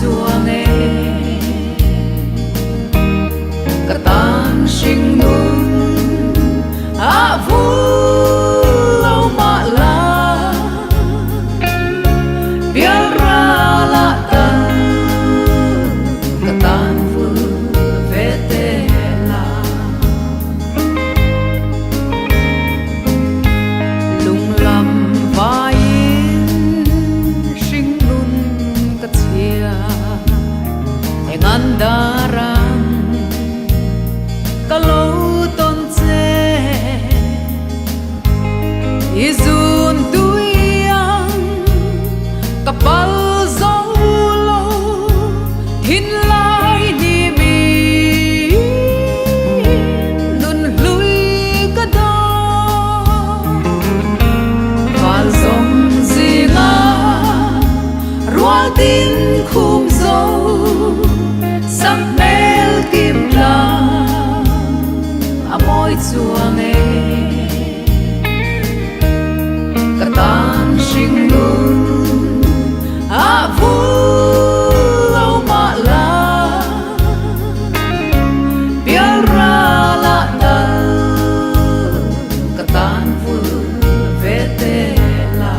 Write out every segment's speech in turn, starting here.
chuang e cả tan sinh nun a vu lâu mà la biar ra la tan cả tan vu về te la lung lam vai sinh nun cả chia ngan darang kalau ton che izun tuyang kapal zolo hin lai ni mi nun lui ka do wal zong zinga rual tin khum zo sắc mel kim la môi chuang e cả tan sinh nun a vu lâu mà la biar ra la ta cả tan vu về te la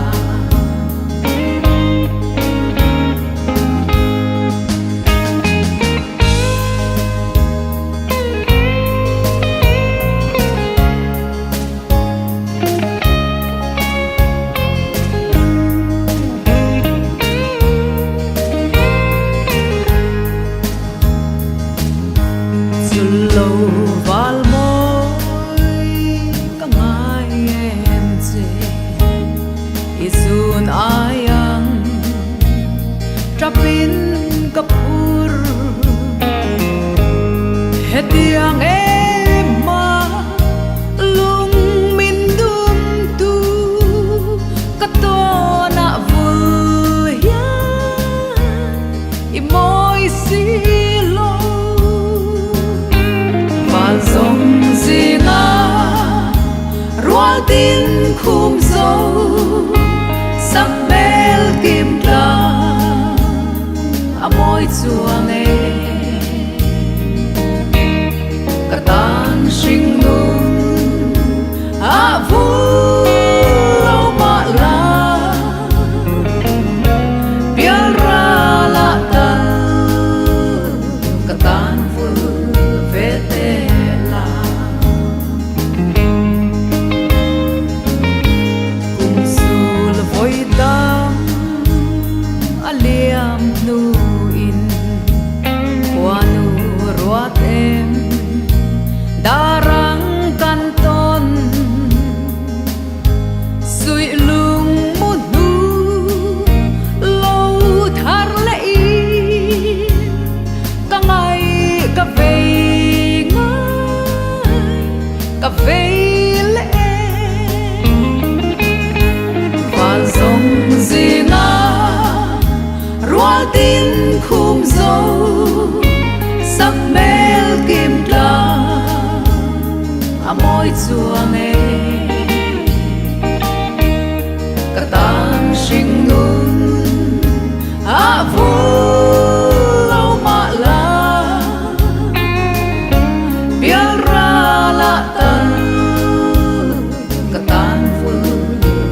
lâu val môi cả ngày em chê izun ayang trapin kapur hetiang em ma lung min dum tu kato na vuya imoy silo zong zinga rual tin khum zo sắc mel kim la a môi chuang e cả tan sinh nun a vu lâu mà la biar ra la ta cả tan vu về te aliam nu in wanu ruat em darang kanton sui lung mun nu lâu thar lei ka ngai ka vei ngai ka vei le và dòng zinga rual tin khum zo sắc mel kim la a môi chuang e cả tan sinh nun a vu lâu mà la biar ra la tan cả tan vu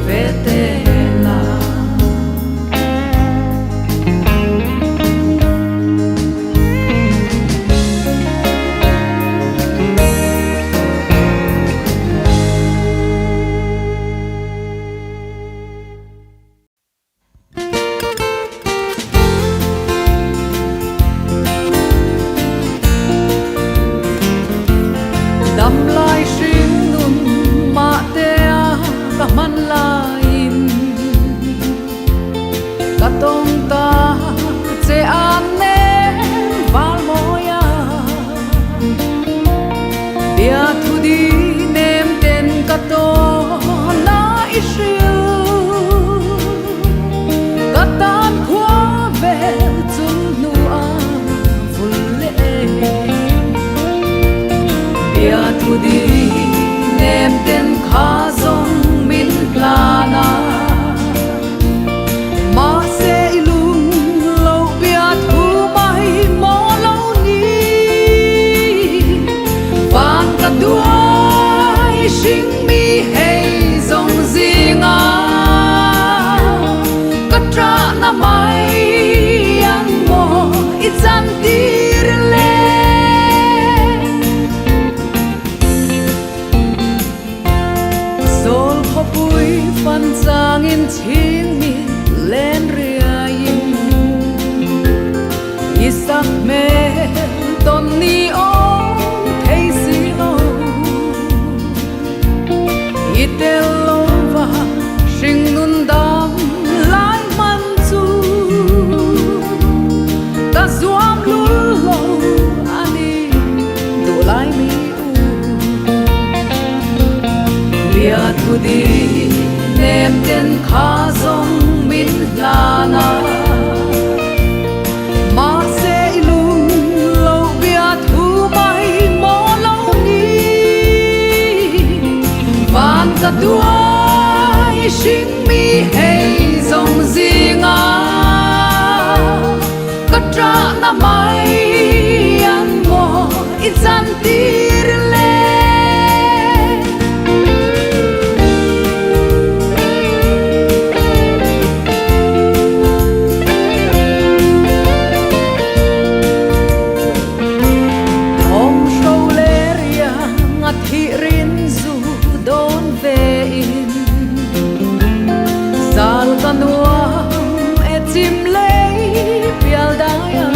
về te la đam lai sinh nun ma te ka man lain ka tong ta che an ne val moya bia thu di nem ten ka to na ishiu ka tan khwa ve chun nu a vul le bia thu di chính mi hay dòng gì ngà cất ra na mai ang mo ít gian tir le sol kho pui fan sang in ching mi len ria yin isak me ton ni o thấy si lo itelova sing nun dam lai man chu ta zuam lul lo ani do lai mi bia thu di nem ten kha zong min lana ma se ilung lo bia thu mai mo lo ni van ka duai sing mi hay dòng gì ngà cất ra na mai ăn mo ít gian tir le thị rin du đón về in zal kanua e chim lấy pial daya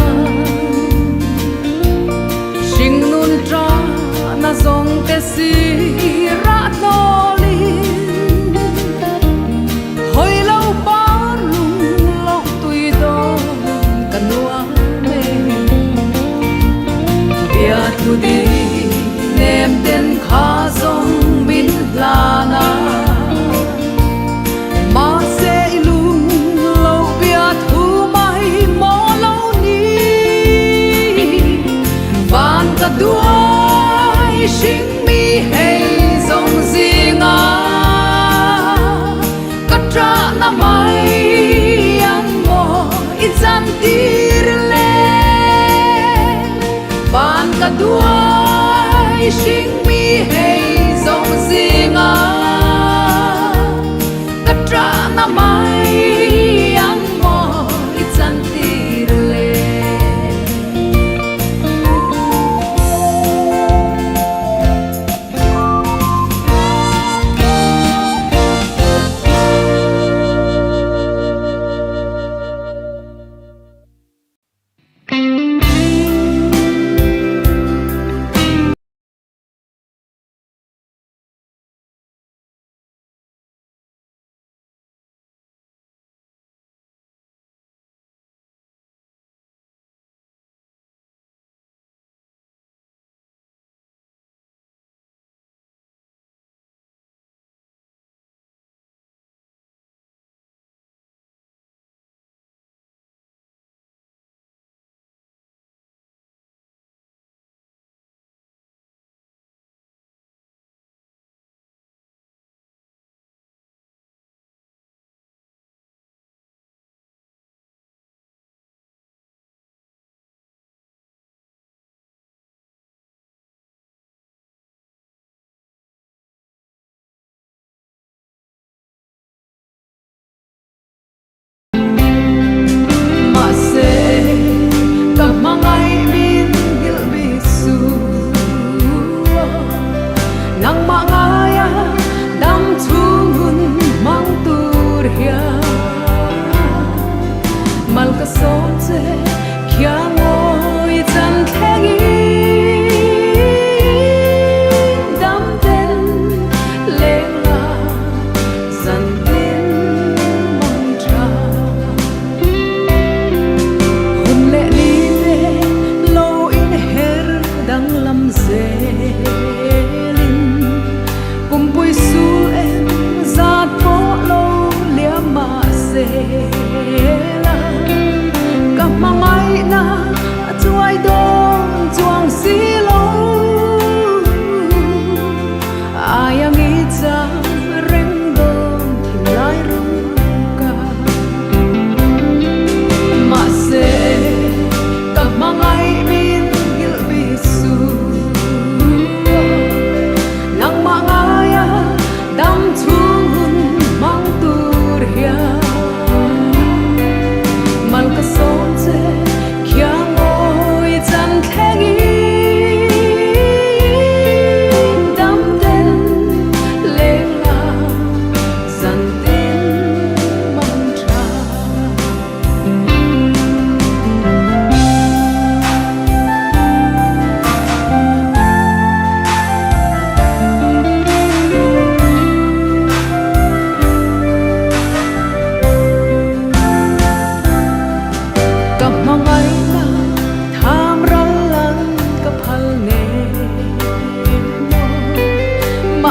sing nun tra na zong te si ra no lin hoi lâu ba lung lo tui do kanua me bia thu di nem ten kha zong min lana ma se ilung lo bia thu mai mo lo ni van ka duai sing mi hay dòng gì ngà cất ra na mai ăn mo ít gian tir le van ka duai sing mi hay dòng gì ngà cất ra na mai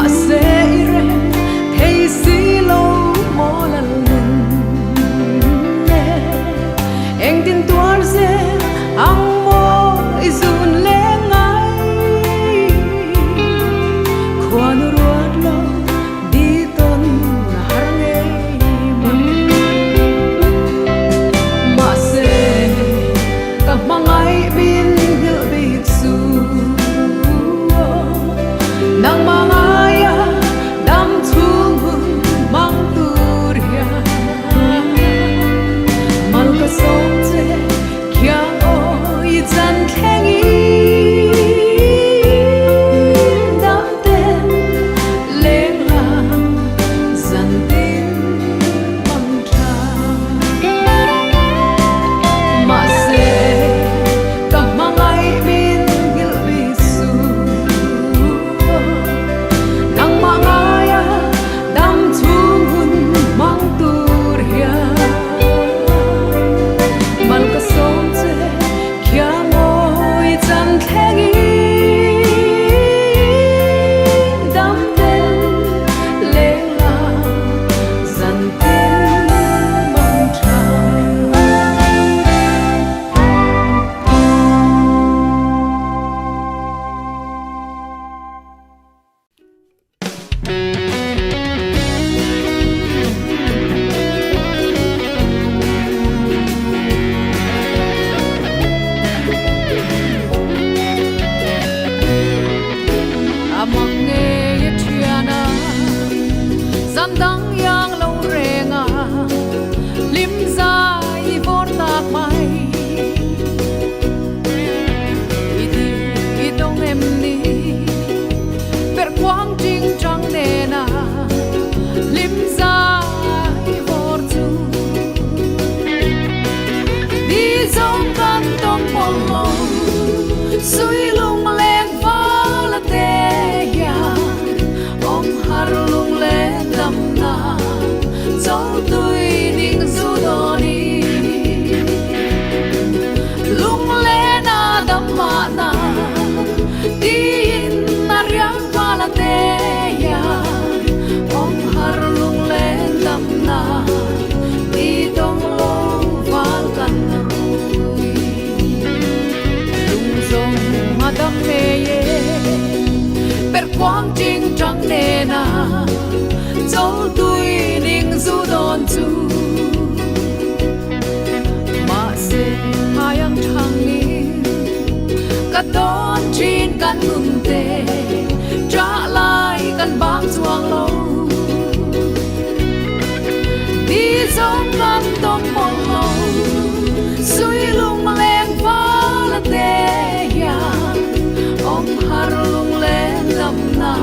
mà sẽ re thấy xí lâu mò lần nè em tin tuar ze ang mo izun le ngai khoan ruat lo đi ton har nghe mà sẽ cả mangai bin hil big su nang mangaya dam thung mang turia mal ka song che kya oi chan khengi dam ten leng lang zan tin mang tha ma se ka mangai bin hil bi su nang mangaya dam thung mang turia mal ka song che kya ngoi chan khengi dam ten leng lang zan tin mang tha amang nghe thiana zam dang yang lo renga lim za I vor tak mai idi idong em ni per quang jing chang ne na lim za I vor tu đi dòng căn tông mong lo suy lung lên phá la te ya om har lung lên đam na dấu tui ning du do đi lung lên na đam ma na tin na riang phá la te ya om har lung lên đam na đi dong lo val kan rui lung zong ma dam me ye per quang jing trăng nè na dấu tui ning du don chu mà se hayang thangin ka don chin kan mum te trả lại kan bang chuang lo đi dòng kan tom mong lo suy lung leng phá la te ya om har lung lên đam na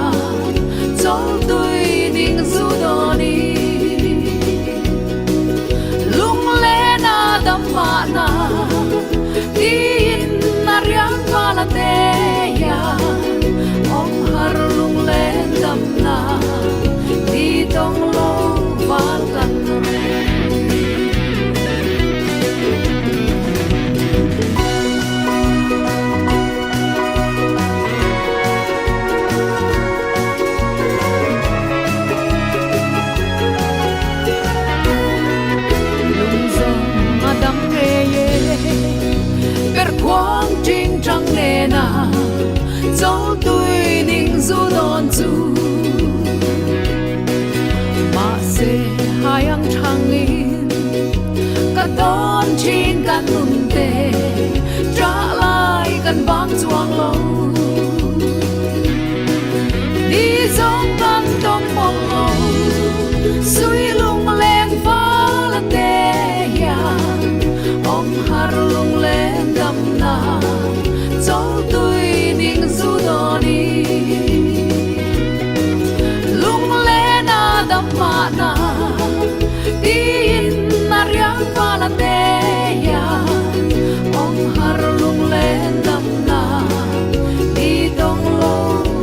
dấu tui ning du do đi lung lên na đam ma na tin na riang phá la te ya om har lung lên đam na đi tong lo val kan lung zong ma dam nghe ye per quang jing trăng nè na dấu tui ning du don chu mà se hayang thangin ka don chin kan mum te trả lại kan bang chuang lo đi dòng kan tom mong lo suy lung leng phá la te ya om har lung lên đam na dấu tui ning du do đi lung lên na đam ma na tin na riang phá la te ya om har lung lên đam na đi dong lo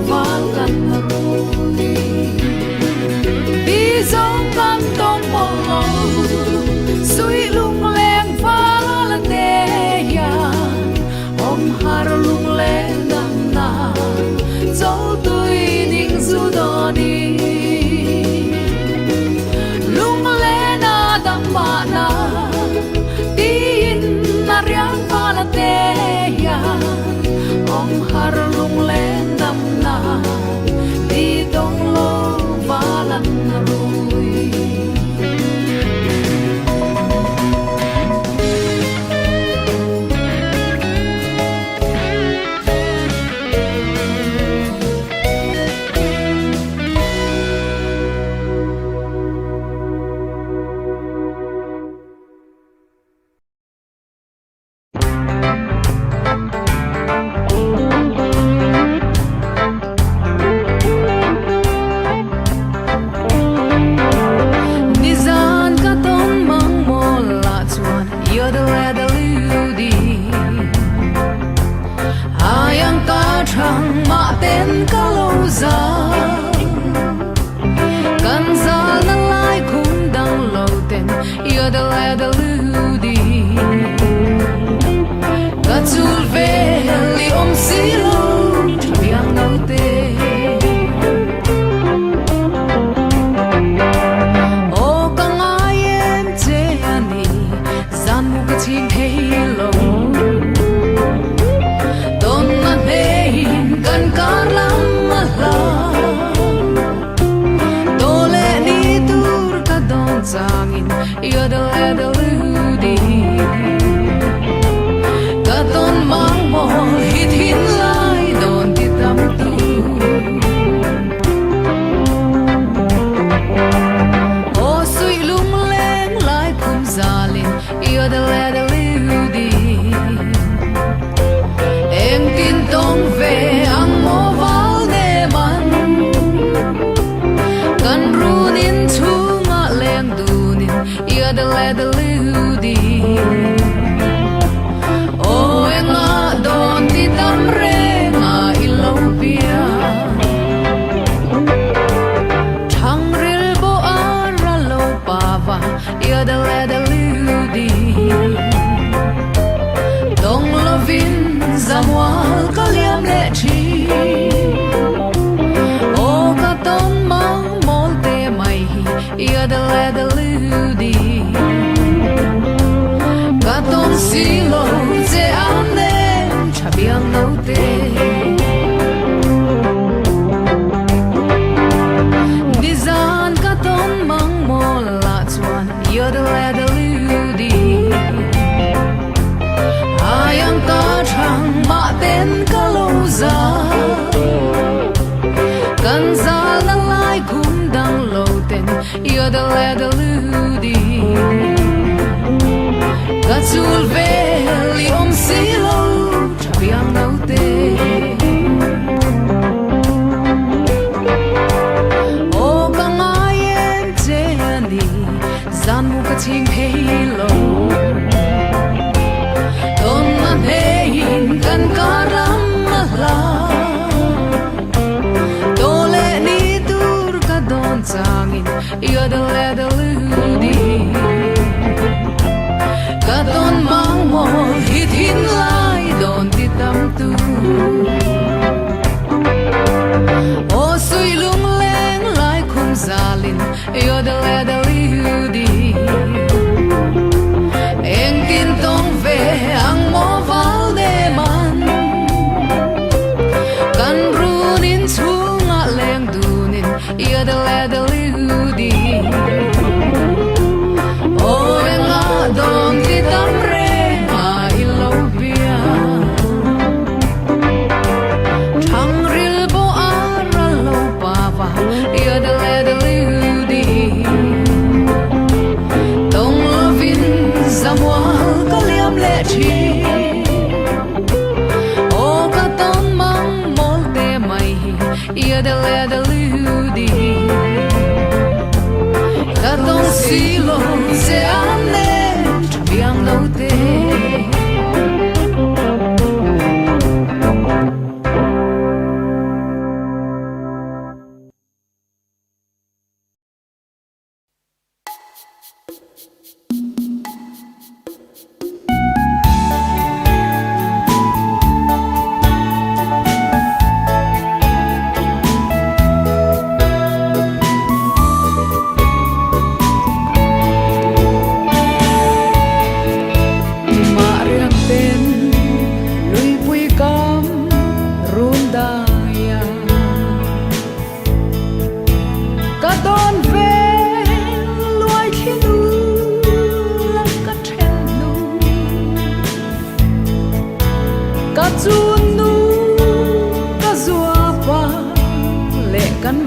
val kan rui đi dòng kan tom mong lo suy lung leng phá la te ya om har lung lên đam na dấu tui ning du do đi lung le na dam ba na tin na riang pa la te ya ong har lung le dam na đi dong lo ba lan rui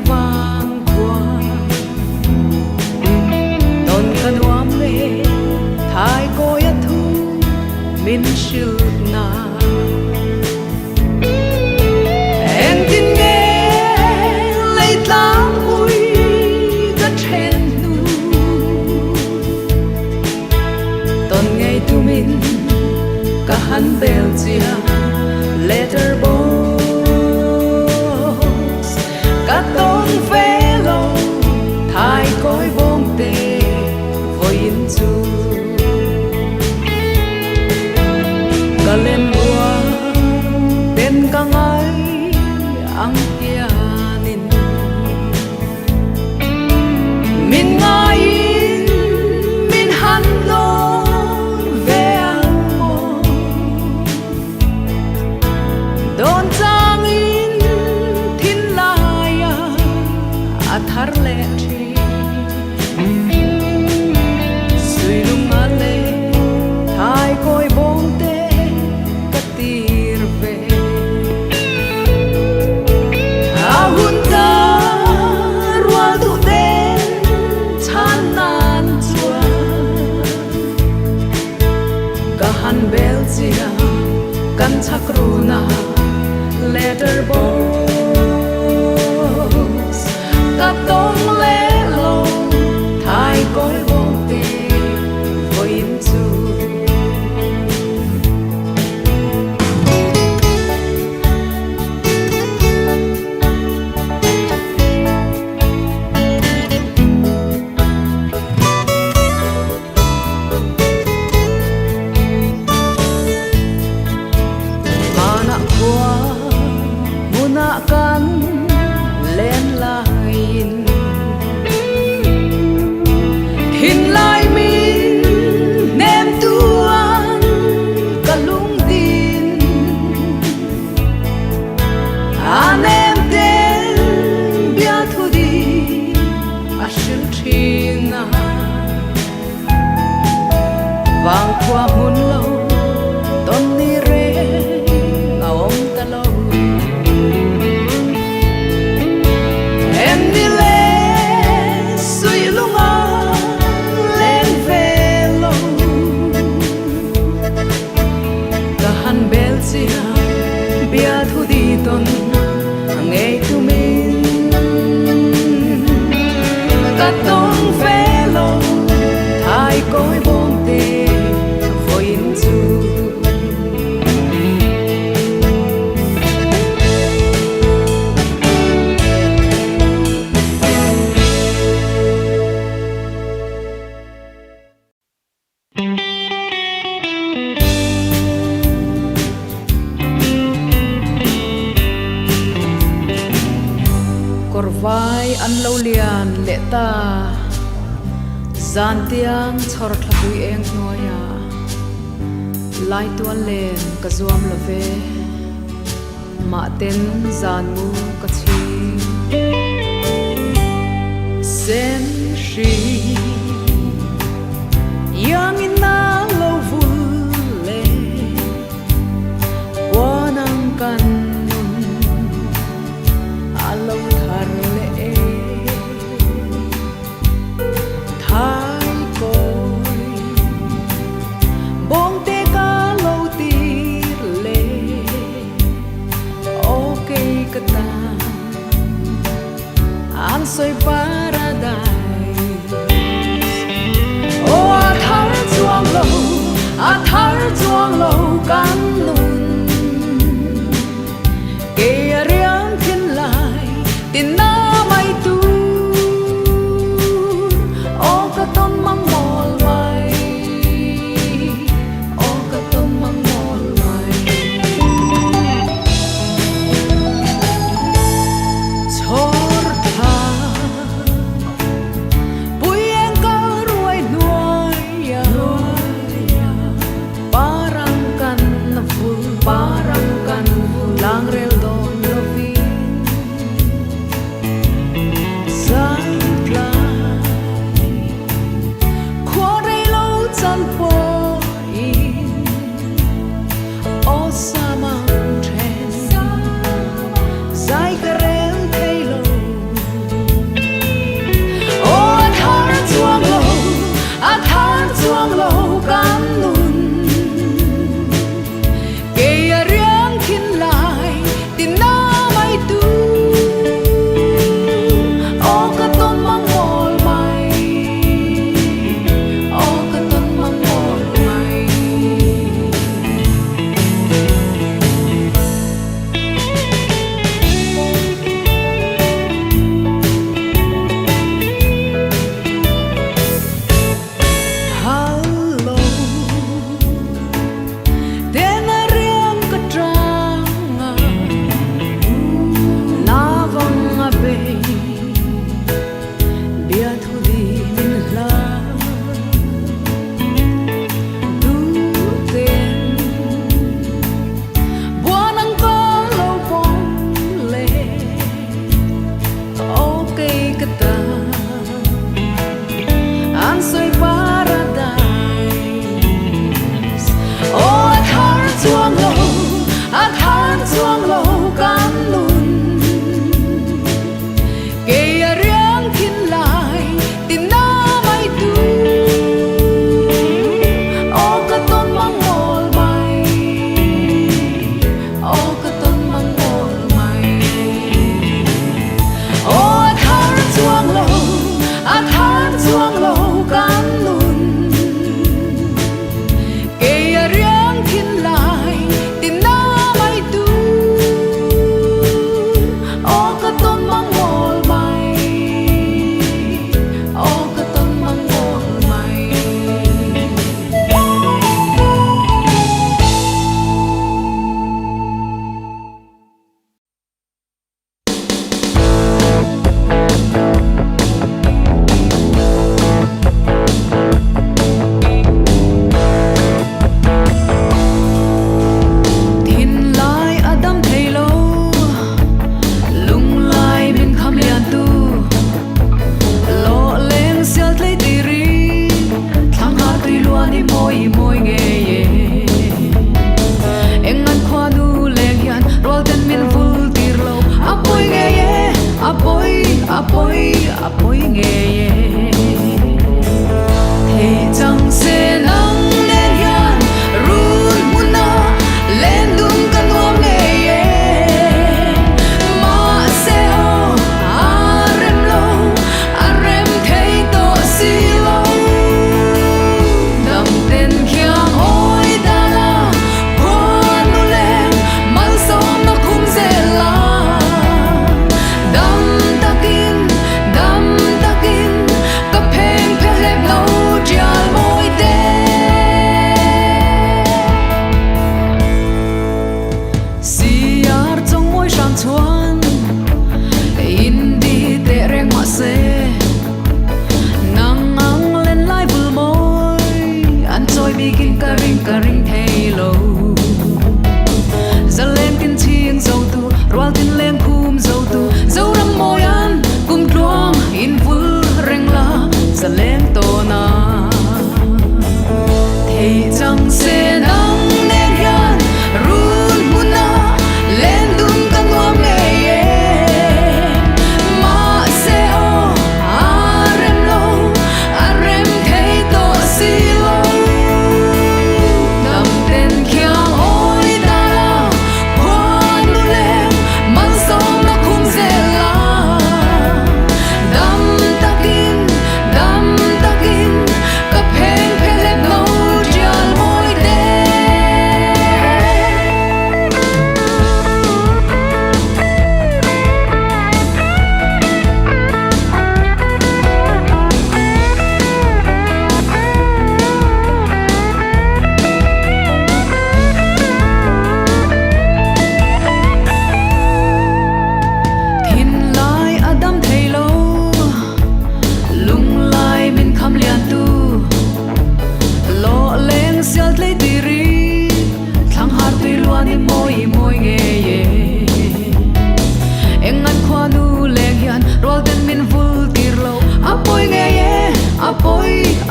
vang qua don kan wam le thai ko ya thu min shil na en tin nghe lấy tlam ui ka chen nu don ngày tu min ka han bel chia letterbox ka ton ve lo thai koi bom te voin chu ka len bua ten ka ngai ang pianin min ngai min han lo ve ang mo don chang in thin laya athar le thi sui lung ale thai koi bom te ka tir ve a hun ta rual tu den chan nan chua ka han bel chia kan chak ru na letterbox ka tong le lo thai koi bom te voin chu mana kwa muna kan len lain hin lai min nem tuan kalung din anem ten bia thu di ashil thina wang kwa hun lo ton ni re ngawong talo em đi lên suy lunga lên về lâu cả han bel chia bia thu đi ton ngày tu min cả ton về lâu thai cõi bom te voin chu vai an lo lian le ta zan tiang chhor thlapui eng noya lai tuan len ka zuam lo ve ma ten zan mu ka chi sen shi yang in na lo vu le wanang kan alo thar le thai koi bong te ka lo tir le okay ka ta an soi paradise o a thar chuang lo kan nun ke riang thin lai tin na mai tu o ka ton mang mol mai o ka ton mang mol mai chor tha pui en ka ruai nuai ya parang kan lang rel don lo vi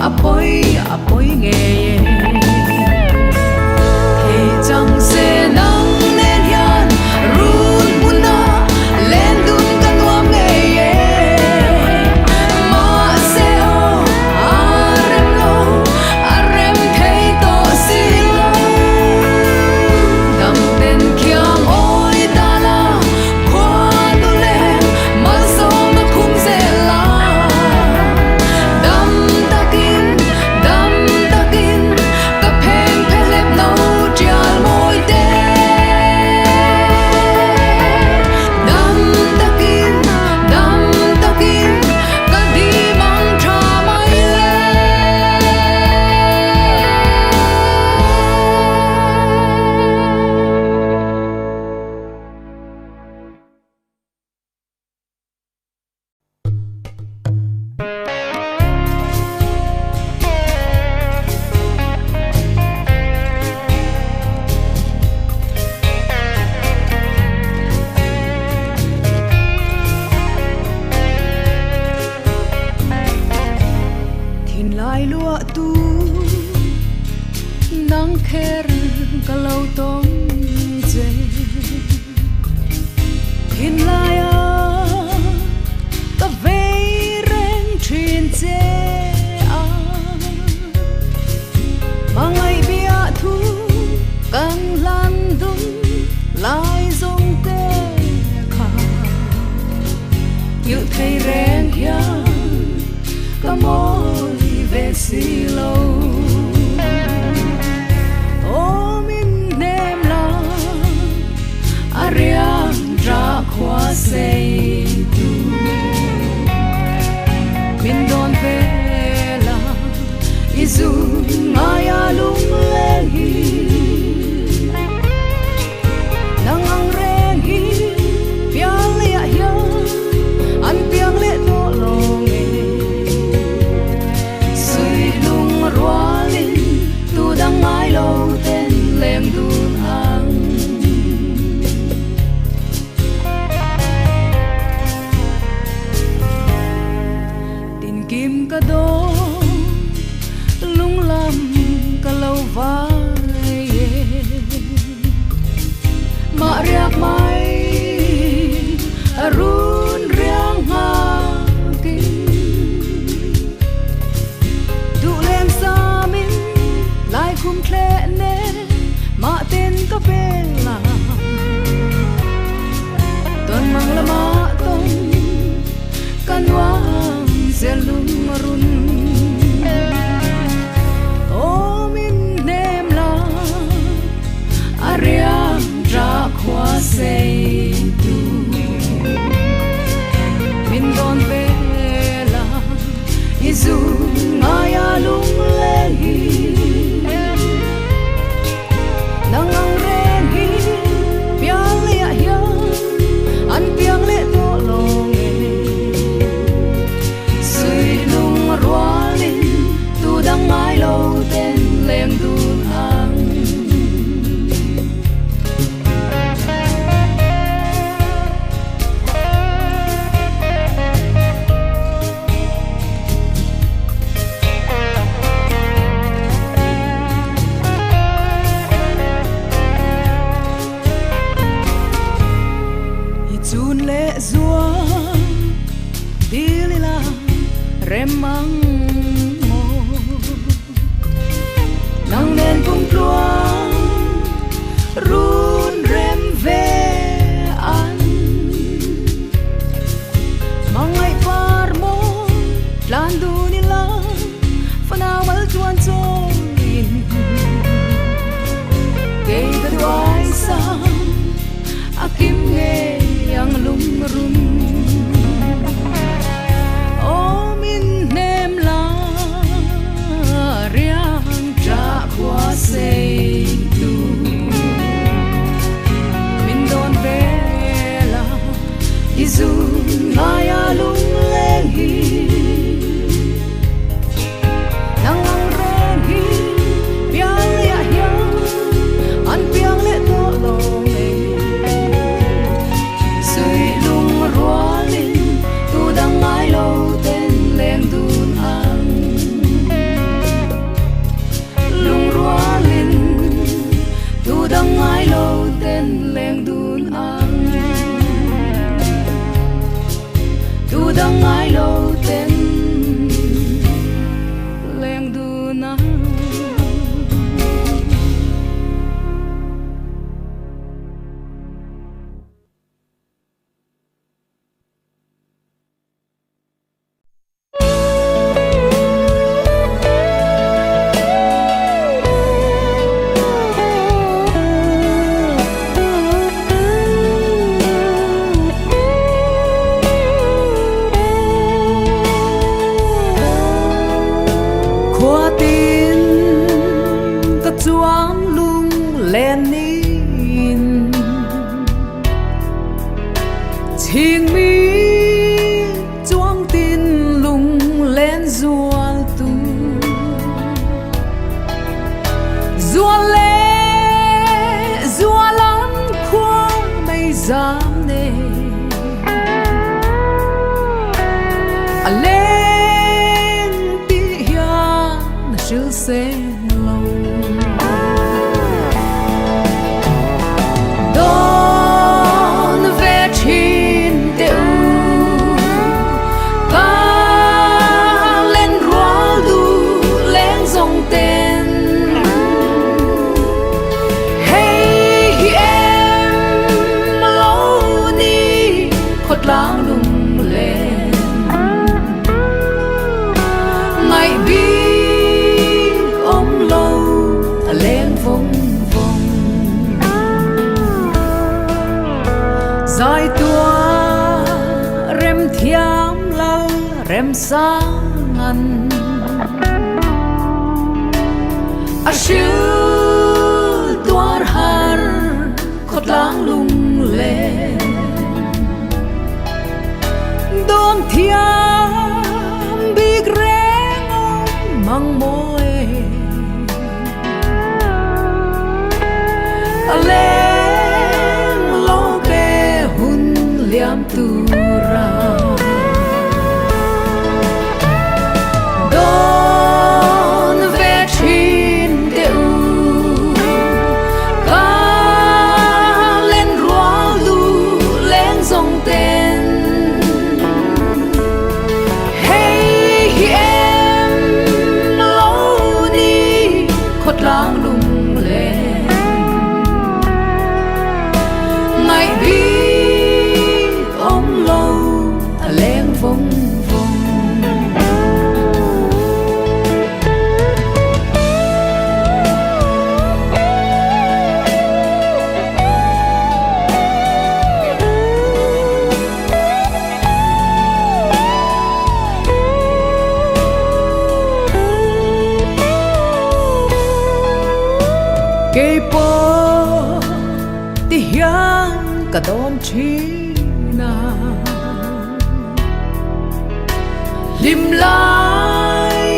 apoi nghe thì chẳng sẽ nắng nên hiền run buồn na lên đun căn ngoam nghe mà sẽ o arem thấy to xí lâu đam tên kiang oi ta la khoa tu lên mà sâu nó khung sẽ la đam ta kinh ta phèn phèn lép nâu chial môi đê đam ta kinh ta đi mang tra mai lên Thin lai lúa tu nắng kher ka lâu tôm dê Thin lai ta về ren truyền dê mà ngày bia thu càng lan đúng lại dòng tê khả như thầy ren hiang cả môi về xì lâu ô min nem la ariam ra khoa say tu min don về la izu ngaya lung lên hi nang ang ren hi piang le ya an piang le to long roalin tu dang mai lâu tên lem dun ang tin kim ka do lung lam ka lâu vai ma riak mai arun riang ha lại khum khle nè mà tên có bên là tuần mang là mà tông căn hoang sẽ lung run ô min nem la ariam ra khoa say tu min don về là izu ngaya lung lên hi nang ang ren hi piang le ya an piang le to long sui lung roalin tu dang mai lâu tên lem dun ang chun le zua dilila remang mo nang nen pum pluang run rem ve an mangai par mo lan du ni la fanawal chuan choin ke da duai sa akim nge yang lung run ô min nem la riang tra khoa say tu ngài lâu tên leng du na thiên mi chuông tin lung lên rùa tu rùa lê rùa lắm khoang mây dám nề lên tí hiền chữ xe lao lung lên ngày bi ôm lâu lên vòng vòng dài tua rem thiam lâu rem sáng ngăn ashu tua har khot lang lung lên đón thiam big reng mang môi lên lo ke hun liam tu ra đón về trên đều ca lên rua lu lên dòng tên lang lung lên ngày bi ôm lâu lên vòng vòng kê po ti hian ka don chi na lim lai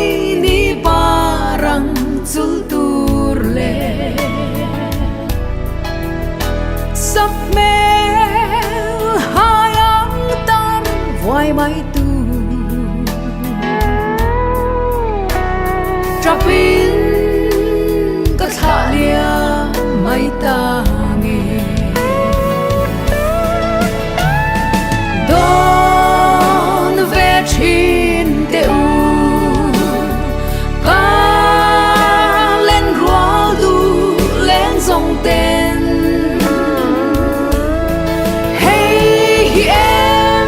ni parang chul tur le sap mel hayang tan voi mai tu trapin thả lia mây ta nghe đón về trên đều ca lên rua du lên dòng tên hey em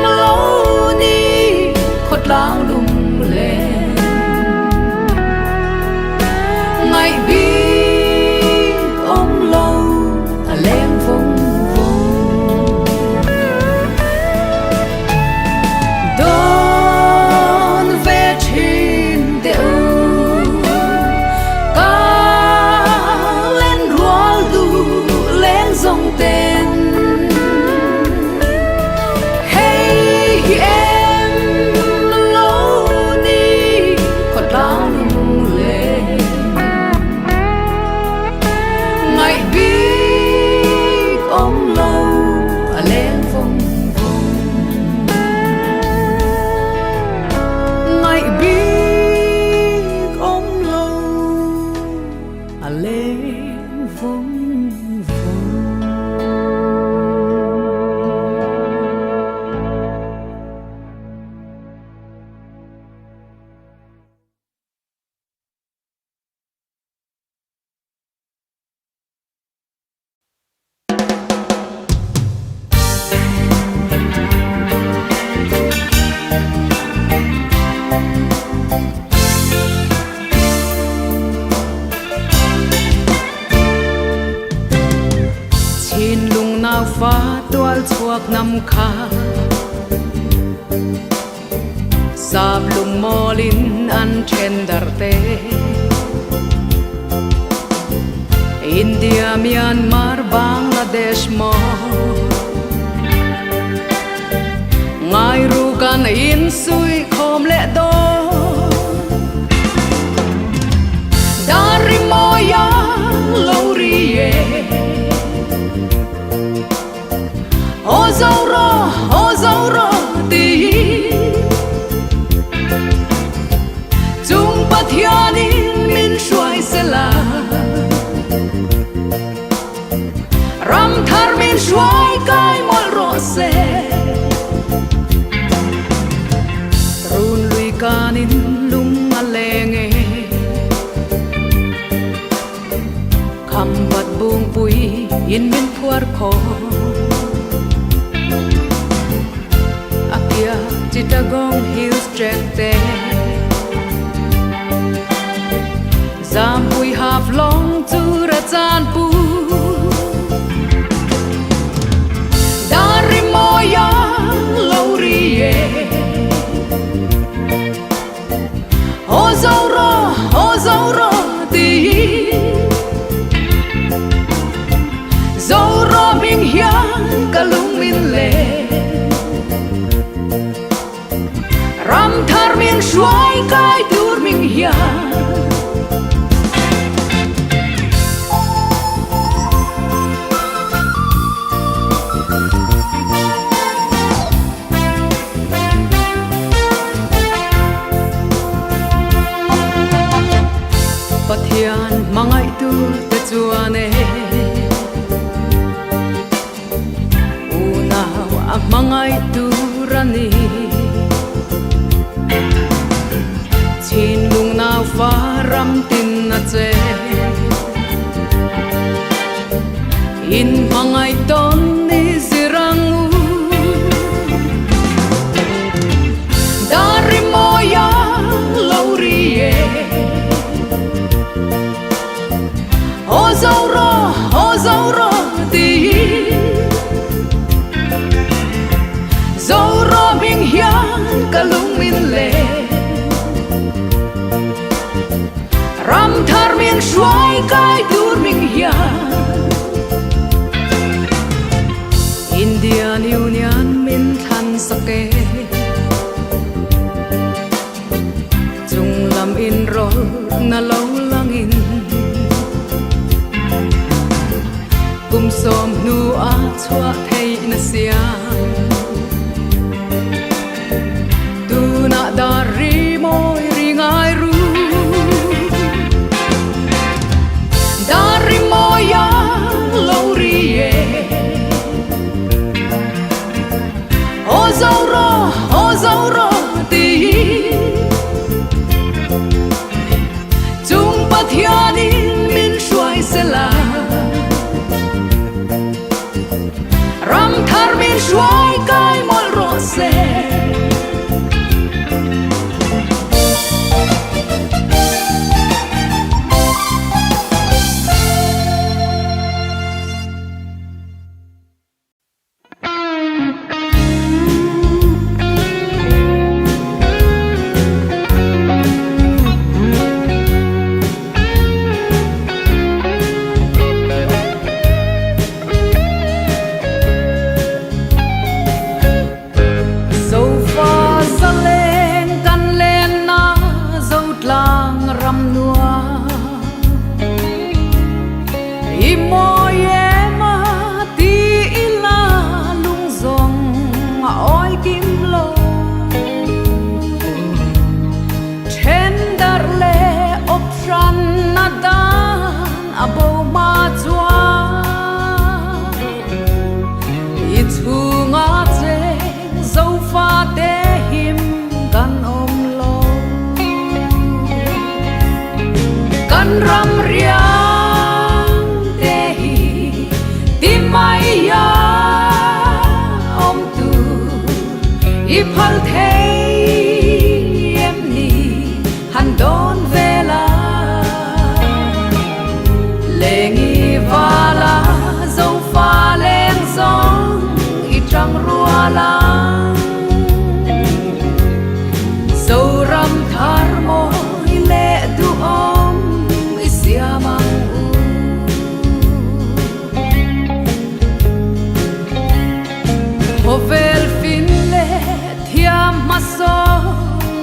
lâu ni khot lao lung lên Sablung molin an chendarte India, Myanmar, Bangladesh mo Ngai ru kan in sui khom le do Dari moya laurie Ozauro ti Chung pathianin min shuai sela Ram thar min shuai kai mol rose Trun lui kanin lung alenge Kham bat bung pui in min phuar kho Akia Chittagong Hills Trek Zam pui haf long tu ra chan pu Dari moya laurie Ozauro ti Zauro bing hiang kalung min le Ram thar min shuai kai dur min hiang Pathian mangai tu te chuane Unaw a mangai tu rani Chin lung naw fa ram tin na che In mangai ton ni sirangu Dari moya laurie Ozauro ti Zauro bing hiang kalung min le Ram thar min shuai kai dur min hiang Indian Union min than sake Chung lam in ro na lo langin Kum som nu a chua thei na sia Tu na dari moi ringai ru Dari moya laurie Ozauro ti Chung pathianin min shuai sela Ram thar min shuai kai mol rose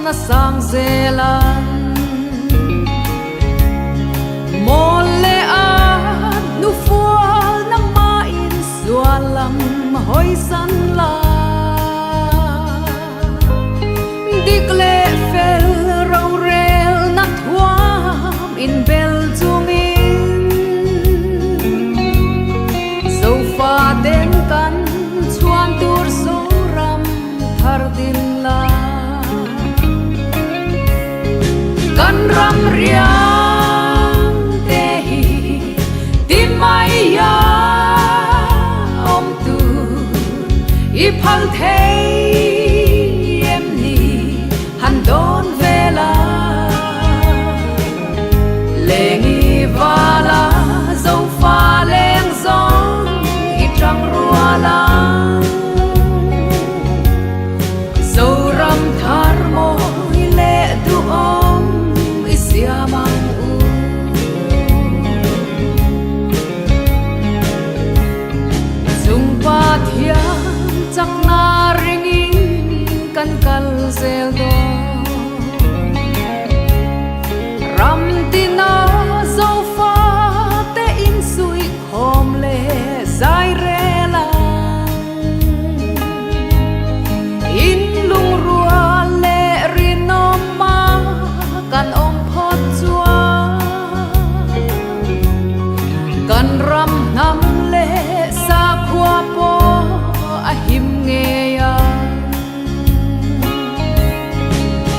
na sang zelan mole a nu fual na main sualam hoi san la dikle fel rau rel na thuam in bel chung in so fa den kan chuan tur so ram thar din la kan ram riang te hi ti mai ya om tu i phal thei em ni han don vela lengi vala zo fa leng zong i trăng rua la zo ram thar mo i le du om i sia mang u chung pa thiam chak na ringin kan kal zel do ram tina zo fa te in sui khom le zai re la in lung rua le rinom ma kan om phot chua kan ram nam le sa khua po a him nge ya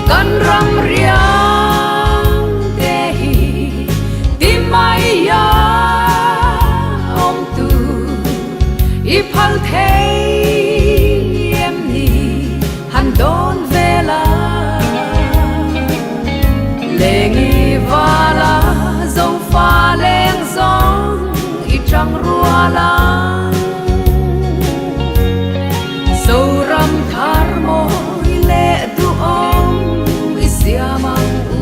kan ram riang te hi ti mai ya om tu i phal thei em ni han don vela lengi vala zo fa leng zong i trăng rua la so ram thar mo i le du om i sia mang u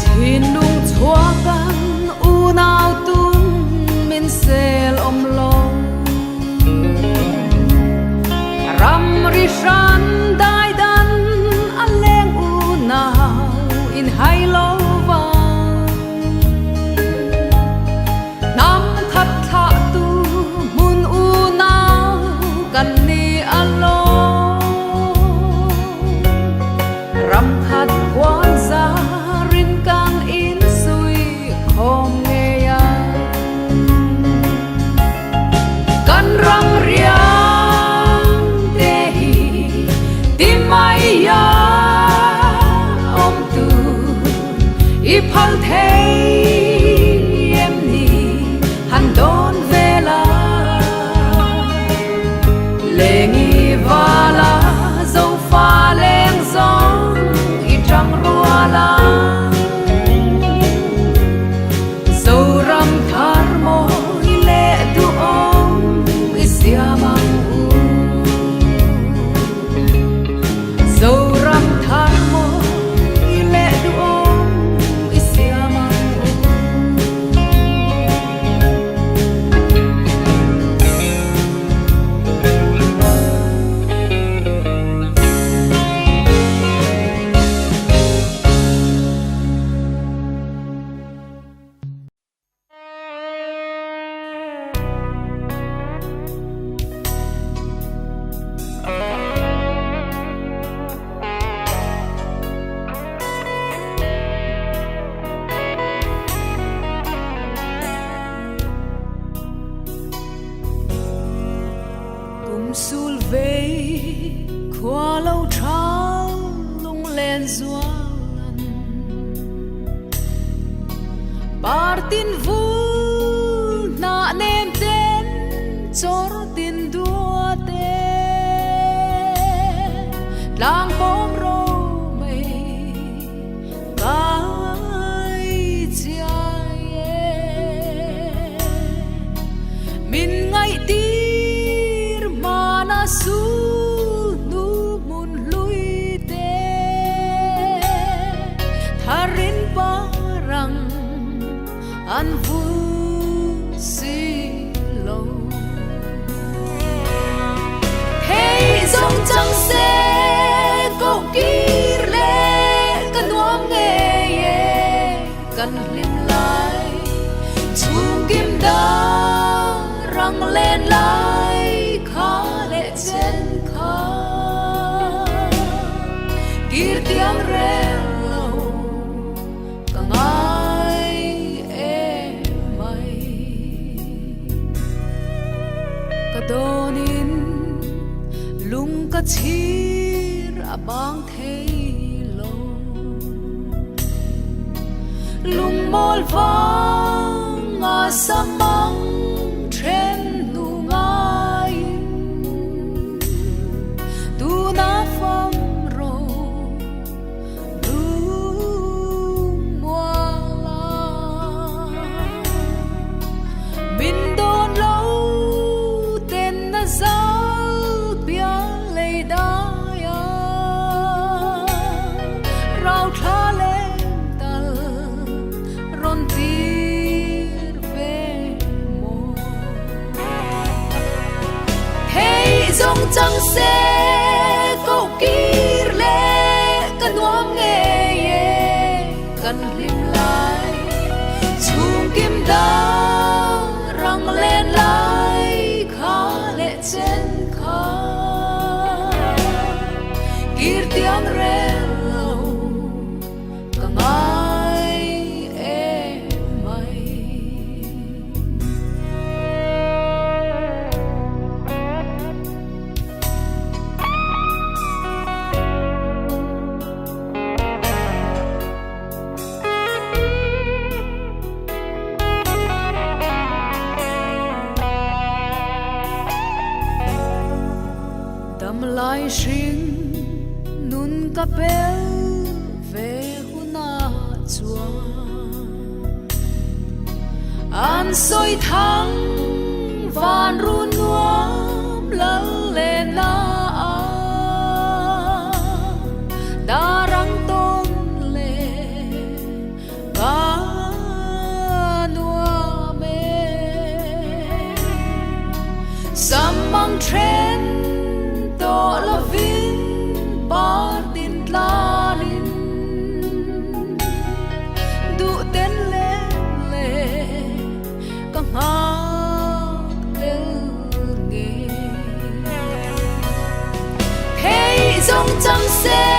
chin nung chua kan u nau tum min sel om long ram ri shan dai dan a leng u nau in hai lo wa nam khat tha tu mun u nau kan ni a lo ram khat kwan za rin kang in sui khom nge ya kan ram riang te hi ti mai ya om tu i phal thei em ni han don vela lengi vala zo fa leng zong i trăng rua la zo ram thar mo i le du om i sia mang u zo ram thar mo i le du om i sia mang u sul về qua lâu trao lung lên doan bar tin vu na nem ten chor tin dua te lang bom ro mây kai chia min ngai tir mana su nu lại khá lệ trên khá kia tiếng reo lâu cả ngày em mày cả đôi nín lung cả chi ra bang thấy lâu lung mol vang ngà sa măng trên nụ ngai tu na phong ro du mua la min don lâu tên na zal bia lei da ya rau tha lên tal ron tir về mồ hey dòng trăng xe câu kir lệ cần nuông nghe ye cần lim lại chung kim đá răng lên lại khá lệ trên khá kir tiếng reo lâu cả ngày em mày đầm lại riêng nun cà bel về huna chua an soi thăng van run nuam lal lên na đã răng tôn lệ ba nua mê samang tren to la vin bar din tlalin du ten le le ka ngak lel nge hey dòng trăng xe